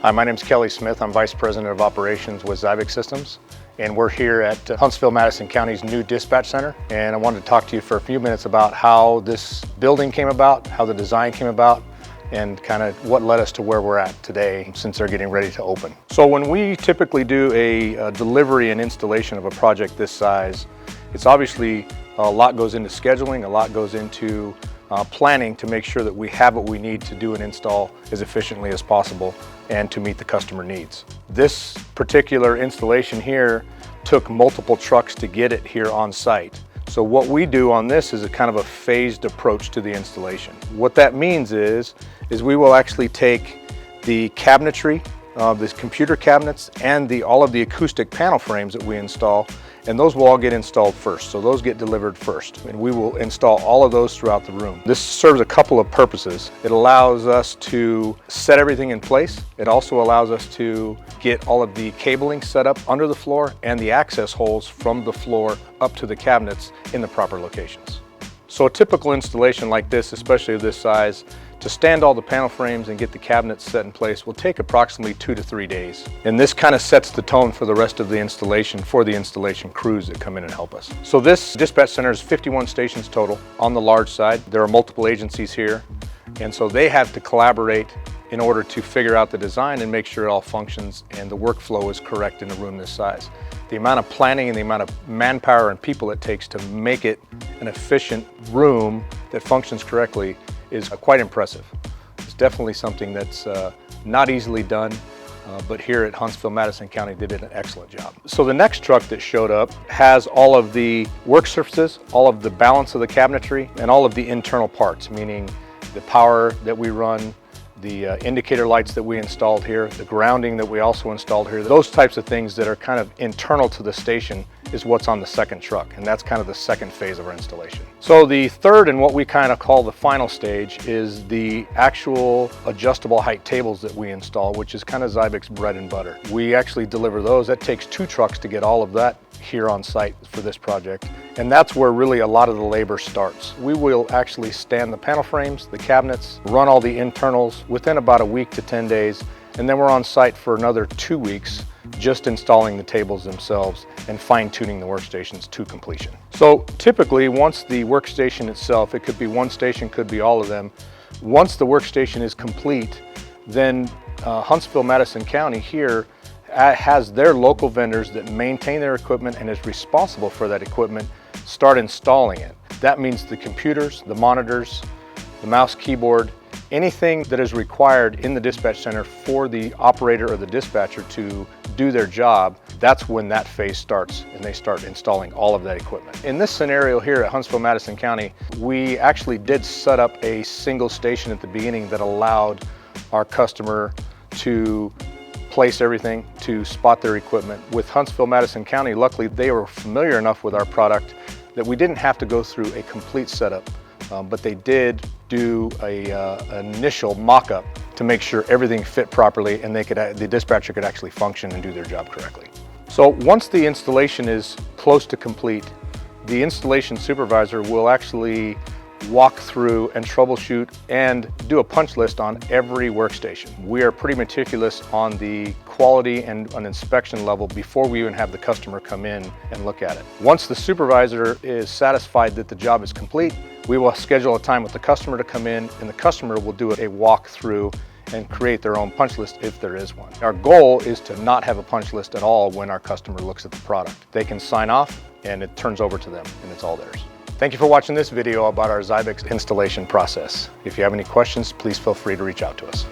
Hi, my name is Kelly Smith. I'm Vice President of Operations with Xybix Systems, and we're here at Huntsville, Madison County's new dispatch center. And I wanted to talk to you for a few minutes about how this building came about, how the design came about, and kind of what led us to where we're at today since they're getting ready to open. So when we typically do a delivery and installation of a project this size, it's obviously a lot goes into scheduling, a lot goes into planning to make sure that we have what we need to do an install as efficiently as possible and to meet the customer needs. This particular installation here took multiple trucks to get it here on site. So what we do on this is a kind of a phased approach to the installation. What that means is we will actually take the cabinetry, the computer cabinets, and all of the acoustic panel frames that we install, and those will all get installed first. So those get delivered first, and we will install all of those throughout the room. This serves a couple of purposes. It allows us to set everything in place. It also allows us to get all of the cabling set up under the floor and the access holes from the floor up to the cabinets in the proper locations. So a typical installation like this, especially of this size, to stand all the panel frames and get the cabinets set in place will take approximately 2 to 3 days. And this kind of sets the tone for the rest of the installation for the installation crews that come in and help us. So this dispatch center is 51 stations total on the large side. There are multiple agencies here, and so they have to collaborate in order to figure out the design and make sure it all functions and the workflow is correct in a room this size. The amount of planning and the amount of manpower and people it takes to make it an efficient room that functions correctly is quite impressive. It's definitely something that's not easily done, but here at Huntsville, Madison County did an excellent job. So the next truck that showed up has all of the work surfaces, all of the balance of the cabinetry, and all of the internal parts, meaning the power that we run, the indicator lights that we installed here, the grounding that we also installed here. Those types of things that are kind of internal to the station is what's on the second truck, and that's kind of the second phase of our installation. So the third and what we kind of call the final stage is the actual adjustable height tables that we install, which is kind of Xybix bread and butter. We actually deliver those. That takes 2 trucks to get all of that here on site for this project. And that's where really a lot of the labor starts. We will actually stand the panel frames, the cabinets, run all the internals within about a week to 10 days, and then we're on site for another 2 weeks just installing the tables themselves and fine-tuning the workstations to completion. So typically, once the workstation itself, it could be one station, could be all of them, once the workstation is complete, then Huntsville, Madison County here has their local vendors that maintain their equipment and is responsible for that equipment start installing it. That means the computers, the monitors, the mouse, keyboard, anything that is required in the dispatch center for the operator or the dispatcher to do their job, that's when that phase starts and they start installing all of that equipment. In this scenario here at Huntsville, Madison County, we actually did set up a single station at the beginning that allowed our customer to place everything, to spot their equipment. With Huntsville, Madison County, luckily they were familiar enough with our product that we didn't have to go through a complete setup, but they did do an initial mock-up to make sure everything fit properly and the dispatcher could actually function and do their job correctly. So once the installation is close to complete, the installation supervisor will actually walk through and troubleshoot and do a punch list on every workstation. We are pretty meticulous on the quality and an inspection level before we even have the customer come in and look at it. Once the supervisor is satisfied that the job is complete, we will schedule a time with the customer to come in, and the customer will do a walk through and create their own punch list if there is one. Our goal is to not have a punch list at all when our customer looks at the product. They can sign off and it turns over to them and it's all theirs. Thank you for watching this video about our Xybix installation process. If you have any questions, please feel free to reach out to us.